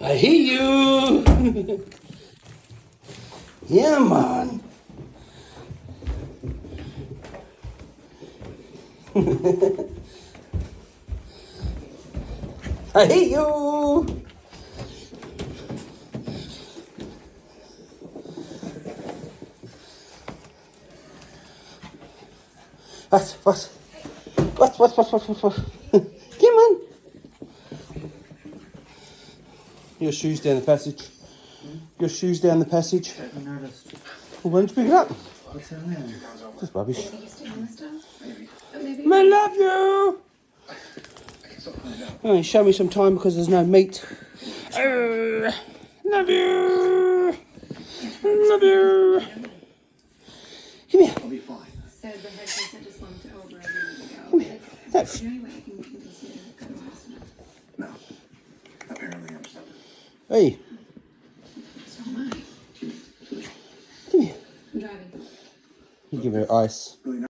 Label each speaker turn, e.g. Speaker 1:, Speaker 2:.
Speaker 1: I hear you. Yeah, man. I hear you. What? Come on. Your shoes down the passage. Your shoes down the passage.
Speaker 2: I noticed.
Speaker 1: Well, why don't you pick it up?
Speaker 2: What's in there?
Speaker 1: Just rubbish.
Speaker 2: Maybe.
Speaker 1: I love you. Oh, show me some time because there's no meat. Love you. Love you. Come here.
Speaker 2: I'll be fine.
Speaker 3: Said the head patient just slumped over a minute ago.
Speaker 1: Come here. That's.
Speaker 3: Is there any way I can consider go to hospital?
Speaker 2: No. Apparently I'm stuck.
Speaker 1: Hey.
Speaker 3: So am I.
Speaker 1: Come here.
Speaker 3: I'm driving.
Speaker 1: You give her ice.